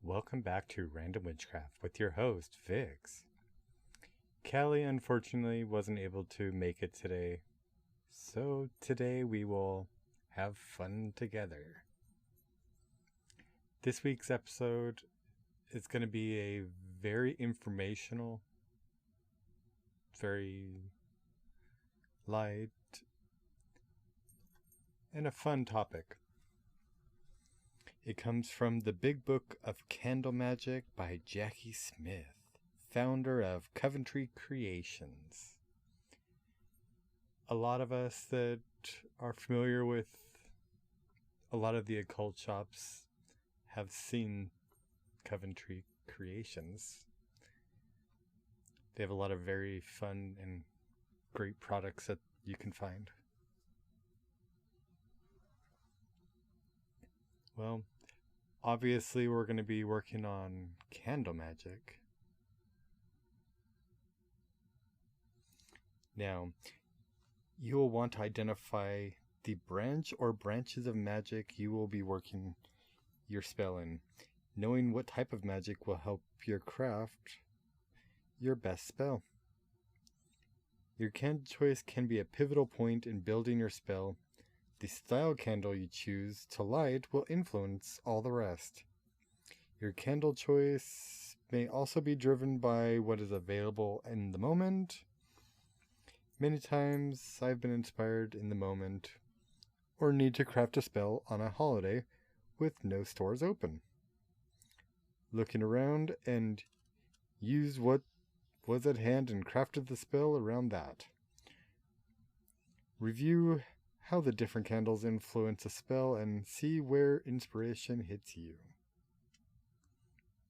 Welcome back to Random Witchcraft with your host, Vix. Callie unfortunately wasn't able to make it today, so today we will have fun together. This week's episode is going to be a very informational, very light, and a fun topic. It comes from the Big Book of Candle Magic by Jackie Smith, founder of Coventry Creations. A lot of us that are familiar with a lot of the occult shops have seen Coventry Creations. They have a lot of very fun and great products that you can find. Well, obviously we're going to be working on candle magic. Now, you will want to identify the branch or branches of magic you will be working your spell in. Knowing what type of magic will help you craft your best spell. Your candle choice can be a pivotal point in building your spell. The style candle you choose to light will influence all the rest. Your candle choice may also be driven by what is available in the moment. Many times I've been inspired in the moment or need to craft a spell on a holiday with no stores open. Looking around and used what was at hand and crafted the spell around that. Review how the different candles influence a spell and see where inspiration hits you.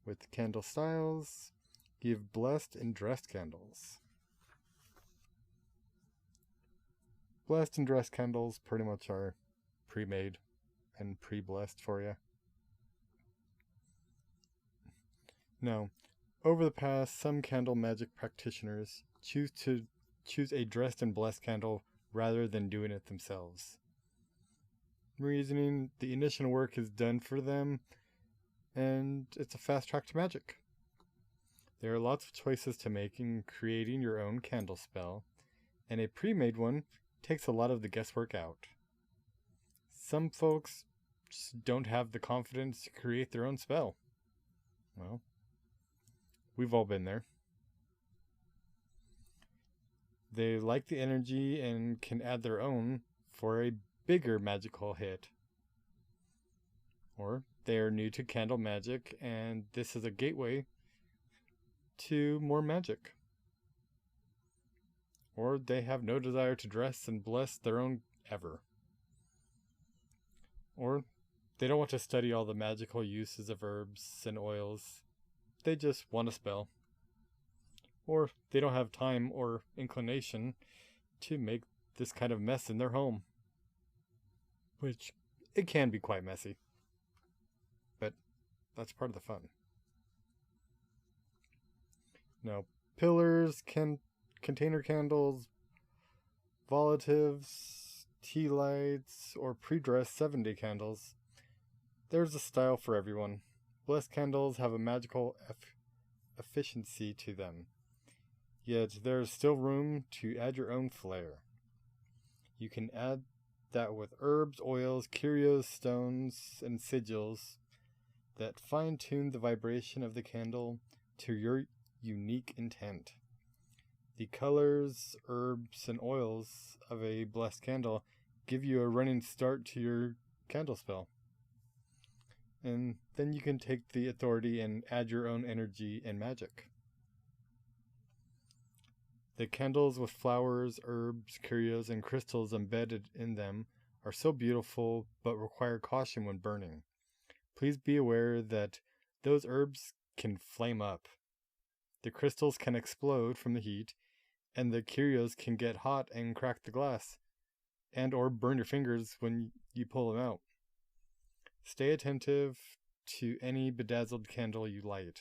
With candle styles, give blessed and dressed candles. Blessed and dressed candles pretty much are pre-made and pre-blessed for you. Now, over the past, some candle magic practitioners choose a dressed and blessed candle rather than doing it themselves. Reasoning, the initial work is done for them, and it's a fast track to magic. There are lots of choices to make in creating your own candle spell, and a pre-made one takes a lot of the guesswork out. Some folks just don't have the confidence to create their own spell. Well, we've all been there. They like the energy and can add their own for a bigger magical hit. Or they are new to candle magic and this is a gateway to more magic. Or they have no desire to dress and bless their own ever. Or they don't want to study all the magical uses of herbs and oils. They just want a spell. Or they don't have time or inclination to make this kind of mess in their home. Which, it can be quite messy. But that's part of the fun. Now, pillars, container candles, volatives, tea lights, or pre-dressed 7-day candles. There's a style for everyone. Blessed candles have a magical efficiency to them. Yet there's still room to add your own flair. You can add that with herbs, oils, curios, stones, and sigils that fine-tune the vibration of the candle to your unique intent. The colors, herbs, and oils of a blessed candle give you a running start to your candle spell. And then you can take the authority and add your own energy and magic. The candles with flowers, herbs, curios, and crystals embedded in them are so beautiful but require caution when burning. Please be aware that those herbs can flame up. The crystals can explode from the heat, and the curios can get hot and crack the glass, and or burn your fingers when you pull them out. Stay attentive to any bedazzled candle you light.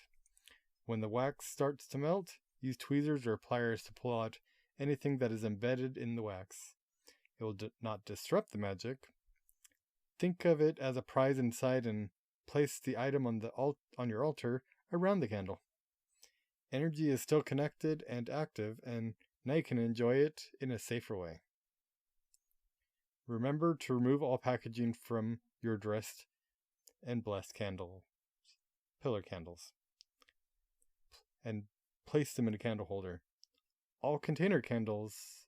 When the wax starts to melt, use tweezers or pliers to pull out anything that is embedded in the wax. It will not disrupt the magic. Think of it as a prize inside and place the item on your altar around the candle. Energy is still connected and active, and now you can enjoy it in a safer way. Remember to remove all packaging from your dressed and blessed pillar candles, and place them in a candle holder. All container candles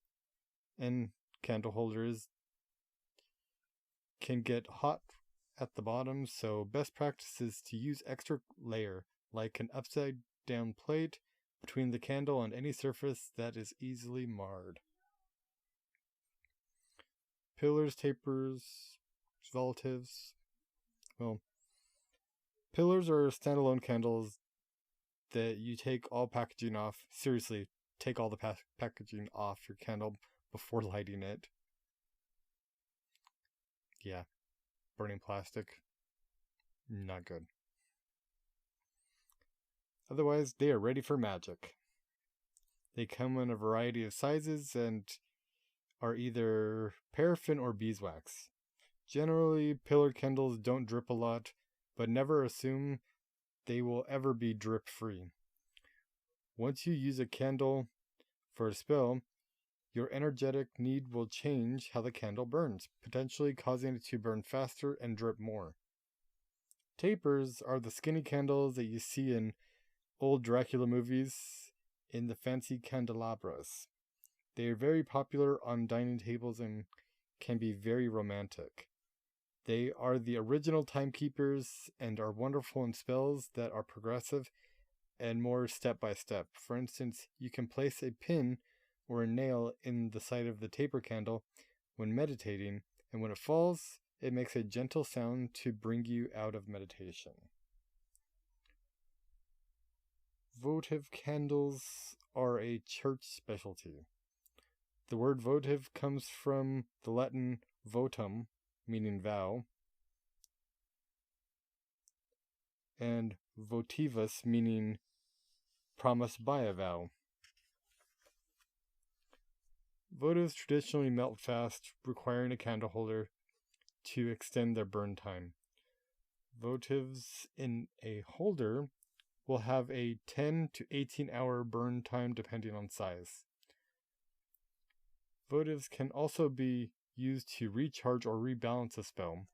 and candle holders can get hot at the bottom, so best practice is to use extra layer, like an upside down plate, between the candle and any surface that is easily marred. Pillars, tapers, volatives. Well, pillars are standalone candles that you take all packaging off. Seriously, take all the packaging off your candle before lighting it. Yeah, burning plastic, not good. Otherwise, they are ready for magic. They come in a variety of sizes and are either paraffin or beeswax. Generally, pillar candles don't drip a lot, but never assume they will ever be drip-free. Once you use a candle for a spell, your energetic need will change how the candle burns, potentially causing it to burn faster and drip more. Tapers are the skinny candles that you see in old Dracula movies in the fancy candelabras. They are very popular on dining tables and can be very romantic. They are the original timekeepers and are wonderful in spells that are progressive and more step by step. For instance, you can place a pin or a nail in the side of the taper candle when meditating, and when it falls, it makes a gentle sound to bring you out of meditation. Votive candles are a church specialty. The word votive comes from the Latin votum, meaning vow, and votivus, meaning promise by a vow. Votives traditionally melt fast, requiring a candle holder to extend their burn time. Votives in a holder will have a 10 to 18 hour burn time depending on size. Votives can also be used to recharge or rebalance a spell.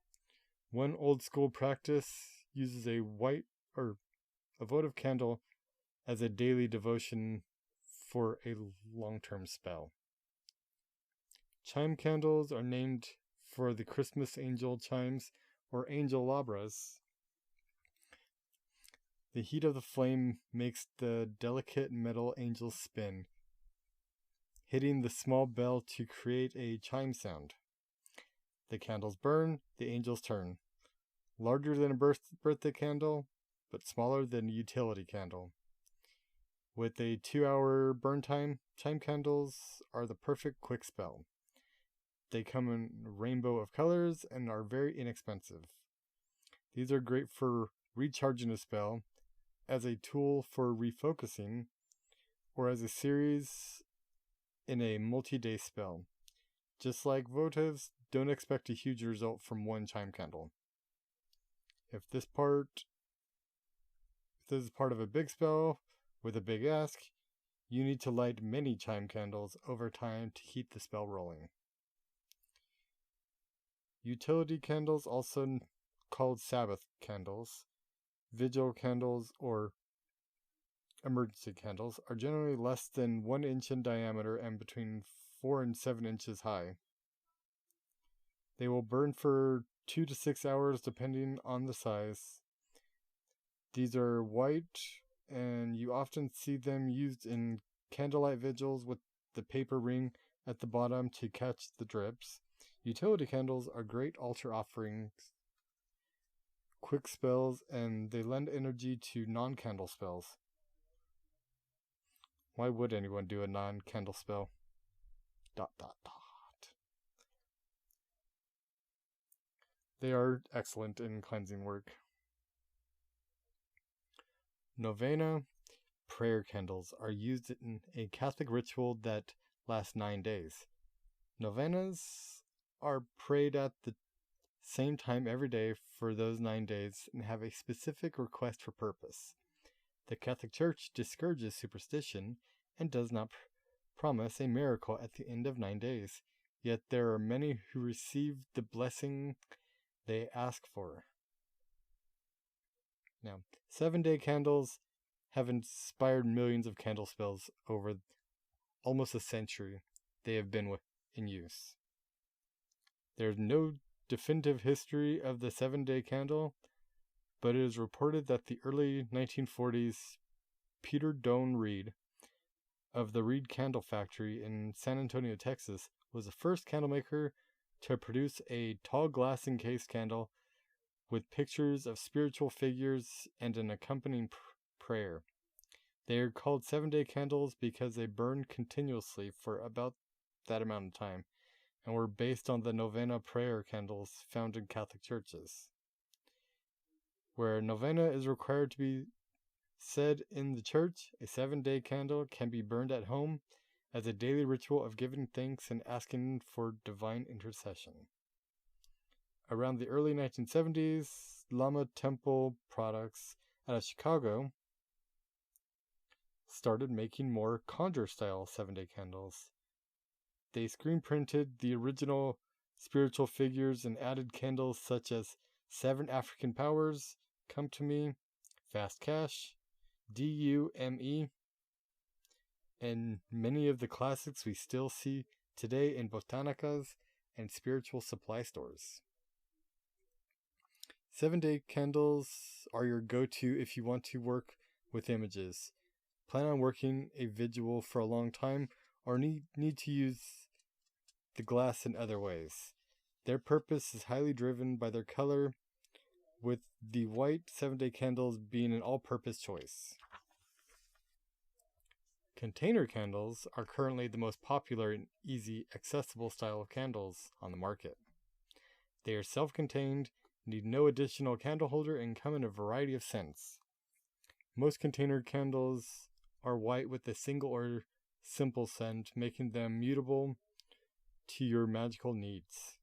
One old school practice uses a votive candle as a daily devotion for a long-term spell. Chime candles are named for the Christmas angel chimes or angelabras. The heat of the flame makes the delicate metal angels spin, hitting the small bell to create a chime sound. The candles burn, the angels turn. Larger than a birthday candle, but smaller than a utility candle. With a 2-hour burn time, chime candles are the perfect quick spell. They come in a rainbow of colors and are very inexpensive. These are great for recharging a spell, as a tool for refocusing, or as a series in a multi-day spell. Just like votives, don't expect a huge result from one chime candle. If this is part of a big spell with a big ask, you need to light many chime candles over time to keep the spell rolling. Utility candles, also called Sabbath candles, vigil candles, or emergency candles, are generally less than 1 inch in diameter and between 4 and 7 inches high. They will burn for 2 to 6 hours depending on the size. These are white, and you often see them used in candlelight vigils with the paper ring at the bottom to catch the drips. Utility candles are great altar offerings, quick spells, and they lend energy to non-candle spells. Why would anyone do a non-candle spell? ... They are excellent in cleansing work. Novena prayer candles are used in a Catholic ritual that lasts 9 days. Novenas are prayed at the same time every day for those 9 days and have a specific request for purpose. The Catholic Church discourages superstition and does not promise a miracle at the end of 9 days, yet there are many who receive the blessing they ask for. Now, 7-day candles have inspired millions of candle spells over almost a century they have been in use. There's no definitive history of the 7-day candle, but it is reported that the early 1940s Peter Doane Reed of the Reed Candle Factory in San Antonio, Texas, was the first candle maker to produce a tall glass encased candle with pictures of spiritual figures and an accompanying prayer. They are called 7-day candles because they burn continuously for about that amount of time, and were based on the novena prayer candles found in Catholic churches. Where a novena is required to be said in the church, a 7-day candle can be burned at home as a daily ritual of giving thanks and asking for divine intercession. Around the early 1970s, Lama Temple Products out of Chicago started making more conjure-style 7-day candles. They screen printed the original spiritual figures and added candles such as 7 African Powers, Come to Me, Fast Cash, DUME, and many of the classics we still see today in botanicas and spiritual supply stores. 7-day candles are your go-to if you want to work with images, plan on working a visual for a long time, or need to use the glass in other ways. Their purpose is highly driven by their color, with the white 7-day candles being an all-purpose choice. Container candles are currently the most popular and easy, accessible style of candles on the market. They are self-contained, need no additional candle holder, and come in a variety of scents. Most container candles are white with a single or simple scent, making them mutable to your magical needs.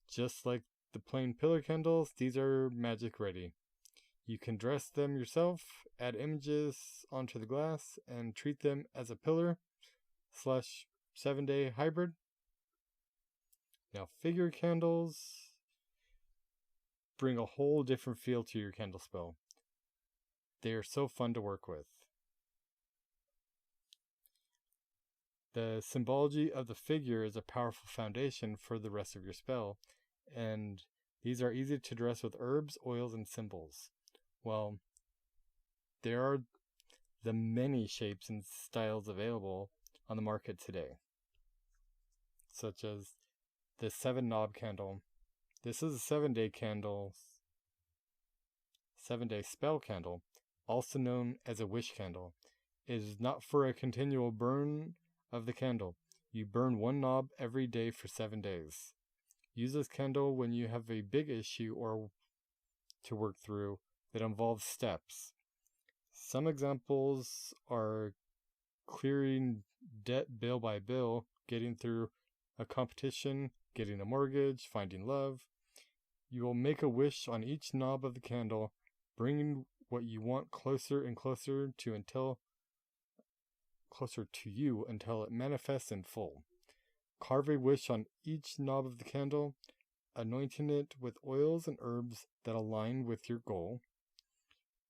Just like the plain pillar candles, these are magic ready. You can dress them yourself, add images onto the glass, and treat them as a pillar / 7-day hybrid. Now, figure candles bring a whole different feel to your candle spell. They are so fun to work with. The symbology of the figure is a powerful foundation for the rest of your spell, and these are easy to dress with herbs, oils, and symbols. Well, there are the many shapes and styles available on the market today, such as the 7-knob candle. This is a 7-day candle, 7-day spell candle, also known as a wish candle. It is not for a continual burn of the candle. You burn one knob every day for 7 days. Use this candle when you have a big issue or to work through that involves steps. Some examples are clearing debt bill by bill, getting through a competition, getting a mortgage, finding love. You will make a wish on each knob of the candle, bringing what you want closer and closer to you until it manifests in full. Carve a wish on each knob of the candle, anointing it with oils and herbs that align with your goal,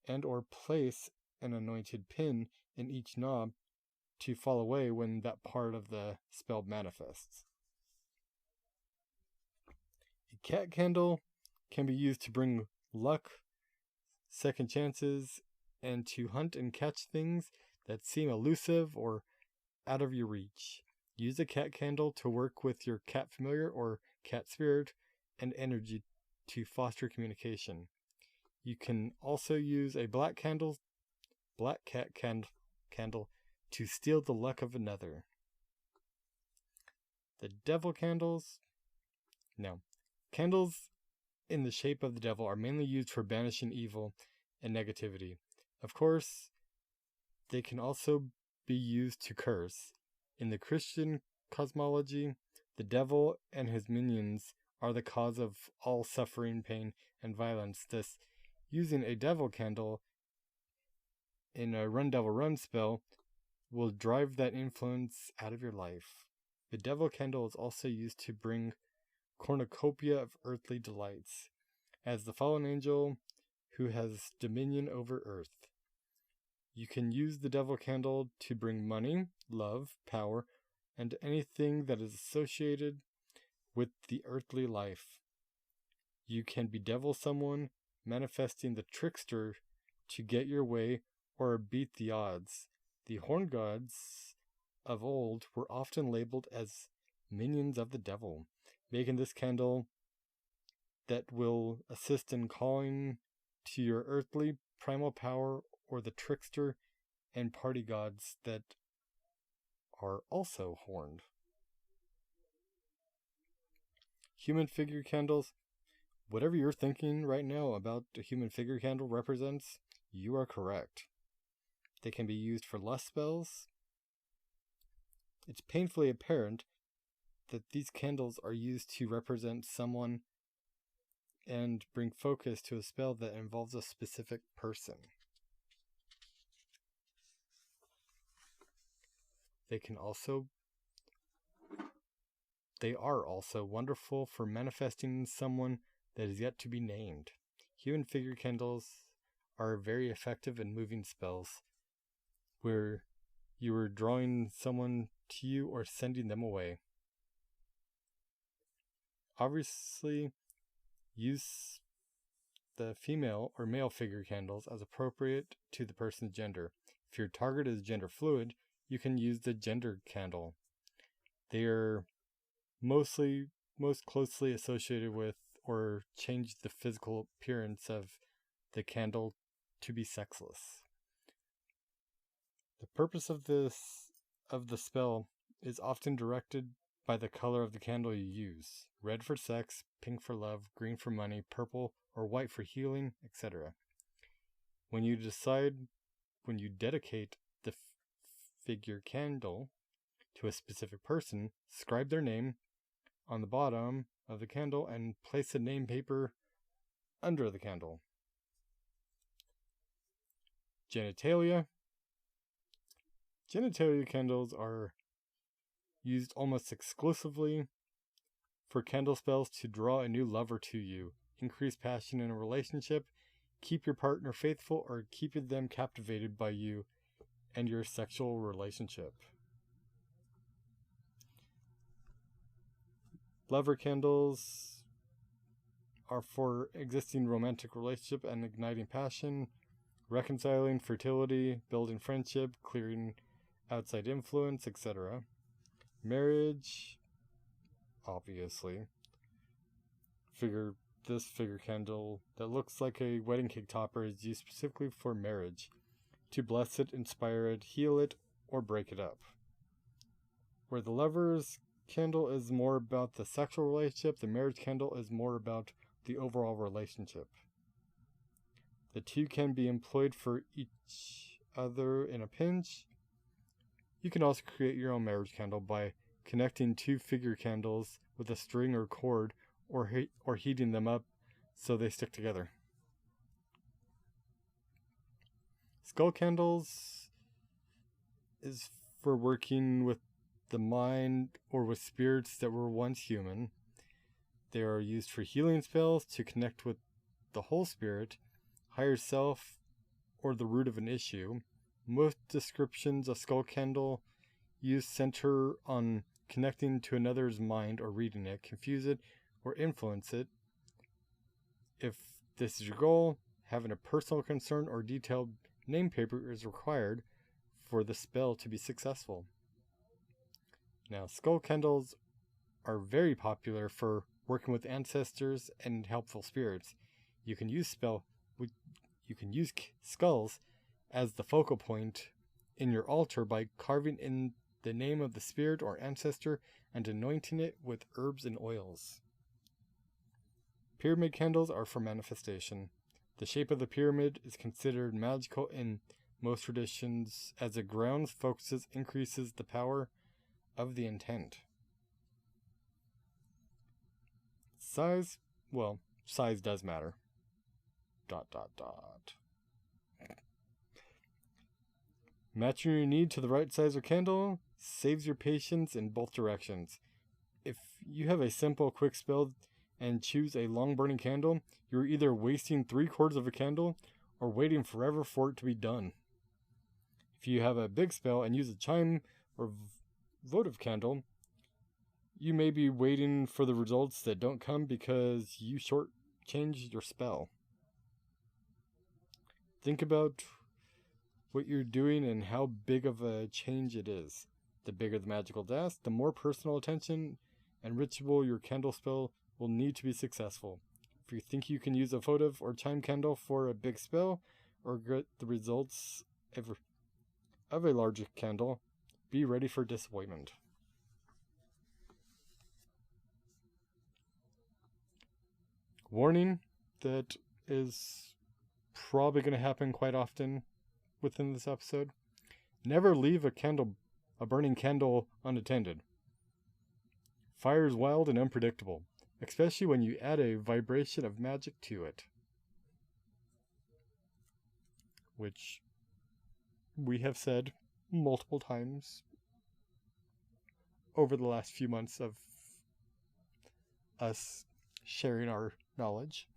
and or place an anointed pin in each knob to fall away when that part of the spell manifests. A cat candle can be used to bring luck, second chances, and to hunt and catch things that seem elusive or out of your reach. Use a cat candle to work with your cat familiar or cat spirit and energy to foster communication. You can also use a black cat candle to steal the luck of another. The devil candles. Now, candles in the shape of the devil are mainly used for banishing evil and negativity. Of course, they can also be used to curse. In the Christian cosmology, the devil and his minions are the cause of all suffering, pain, and violence. Thus, using a devil candle in a Run Devil Run spell will drive that influence out of your life. The devil candle is also used to bring cornucopia of earthly delights, as the fallen angel who has dominion over earth. You can use the devil candle to bring money, love, power, and anything that is associated with the earthly life. You can bedevil someone, manifesting the trickster to get your way or beat the odds. The horn gods of old were often labeled as minions of the devil, making this candle that will assist in calling to your earthly primal power or the trickster and party gods that are also horned. Human figure candles. Whatever you're thinking right now about a human figure candle represents, you are correct. They can be used for lust spells. It's painfully apparent that these candles are used to represent someone and bring focus to a spell that involves a specific person. They are also wonderful for manifesting someone that is yet to be named. Human figure candles are very effective in moving spells, where you are drawing someone to you or sending them away. Obviously, use the female or male figure candles as appropriate to the person's gender. If your target is gender fluid, you can use the gender candle. They are most closely associated with or change the physical appearance of the candle to be sexless. The purpose of the spell is often directed by the color of the candle you use. Red for sex, pink for love, green for money, purple or white for healing, etc. When you dedicate the figure candle to a specific person, scribe their name on the bottom of the candle and place a name paper under the candle. Genitalia. Genitalia candles are used almost exclusively for candle spells to draw a new lover to you, increase passion in a relationship, keep your partner faithful, or keep them captivated by you and your sexual relationship. Lover candles are for existing romantic relationship and igniting passion, reconciling fertility, building friendship, clearing outside influence, etc. Marriage, obviously. This figure candle that looks like a wedding cake topper is used specifically for marriage, to bless it, inspire it, heal it, or break it up. Where the lover's candle is more about the sexual relationship, the marriage candle is more about the overall relationship. The two can be employed for each other in a pinch. You can also create your own marriage candle by connecting two figure candles with a string or cord, or heating them up so they stick together. Skull candles is for working with the mind or with spirits that were once human. They are used for healing spells to connect with the whole spirit, higher self, or the root of an issue. Most descriptions of skull candle use center on connecting to another's mind or reading it, confuse it, or influence it. If this is your goal, having a personal concern or detailed name paper is required for the spell to be successful. Now, skull candles are very popular for working with ancestors and helpful spirits. You can use skulls as the focal point in your altar by carving in the name of the spirit or ancestor and anointing it with herbs and oils. Pyramid candles are for manifestation. The shape of the pyramid is considered magical in most traditions, as it grounds, focuses, increases the power of the intent. Size? Well, size does matter. ... Matching your need to the right size of candle saves your patience in both directions. If you have a simple, quick spell and choose a long burning candle, you're either wasting 3/4 of a candle or waiting forever for it to be done. If you have a big spell and use a chime or votive candle, you may be waiting for the results that don't come because you shortchanged your spell. Think about what you're doing and how big of a change it is. The bigger the magical task, the more personal attention and ritual your candle spell will need to be successful. If you think you can use a votive or chime candle for a big spell or get the results of a larger candle, be ready for disappointment. Warning, that is probably going to happen quite often within this episode. Never leave a burning candle unattended. Fire is wild and unpredictable, especially when you add a vibration of magic to it, which we have said multiple times over the last few months of us sharing our knowledge.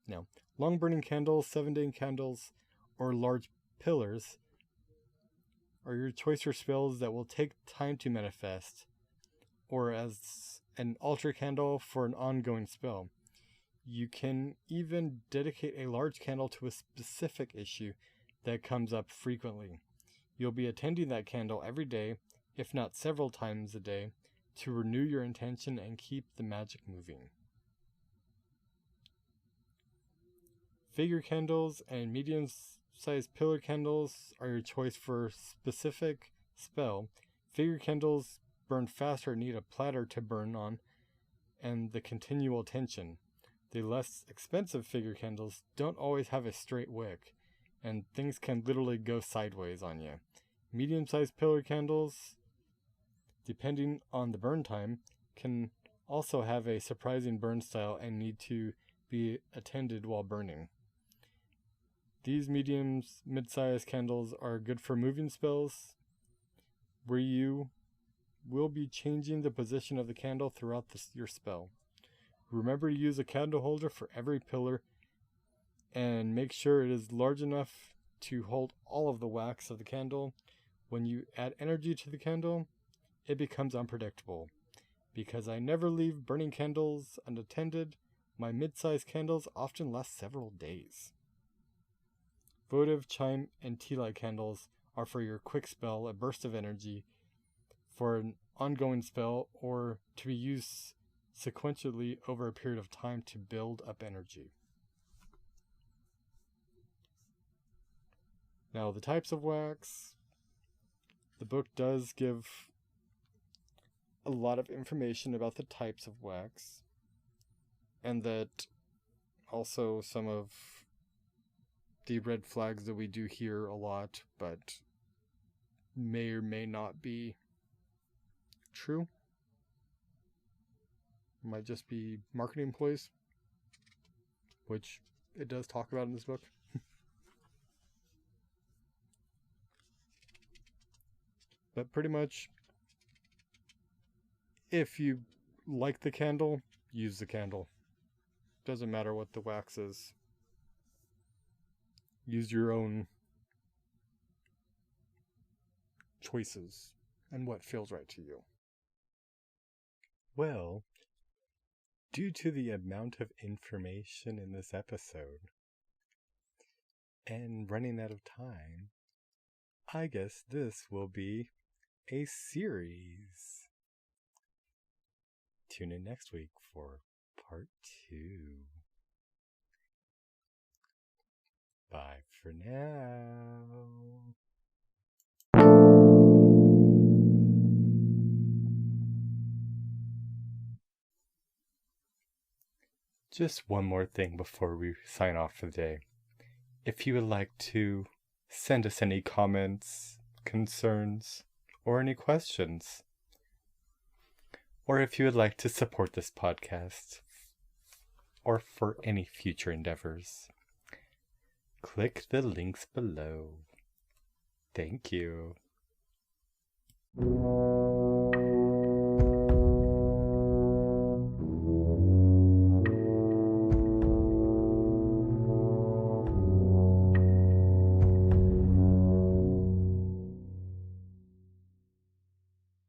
Now, long burning candles, 7-day candles, or large pillars are your choice for spells that will take time to manifest, or as an altar candle for an ongoing spell. You can even dedicate a large candle to a specific issue that comes up frequently. You'll be attending that candle every day, if not several times a day, to renew your intention and keep the magic moving. Figure candles and medium-sized pillar candles are your choice for a specific spell. Figure candles burn faster and need a platter to burn on and the continual tension. The less expensive figure candles don't always have a straight wick, and things can literally go sideways on you. Medium-sized pillar candles, depending on the burn time, can also have a surprising burn style and need to be attended while burning. These mid-sized candles are good for moving spells, where you will be changing the position of the candle throughout your spell. Remember to use a candle holder for every pillar, and make sure it is large enough to hold all of the wax of the candle. When you add energy to the candle, it becomes unpredictable. Because I never leave burning candles unattended, my mid-sized candles often last several days. Votive, chime, and tea light candles are for your quick spell, a burst of energy, for an ongoing spell, or to be used sequentially over a period of time to build up energy. Now, the types of wax. The book does give a lot of information about the types of wax, and that also some of the red flags that we do hear a lot, but may or may not be true. Might just be marketing ploys, which it does talk about in this book. But pretty much, if you like the candle, use the candle. Doesn't matter what the wax is. Use your own choices and what feels right to you. Well, due to the amount of information in this episode and running out of time, I guess this will be a series. Tune in next week for part 2. Bye for now. Just one more thing before we sign off for the day. If you would like to send us any comments, concerns, or any questions, or if you would like to support this podcast, or for any future endeavors, click the links below. Thank you.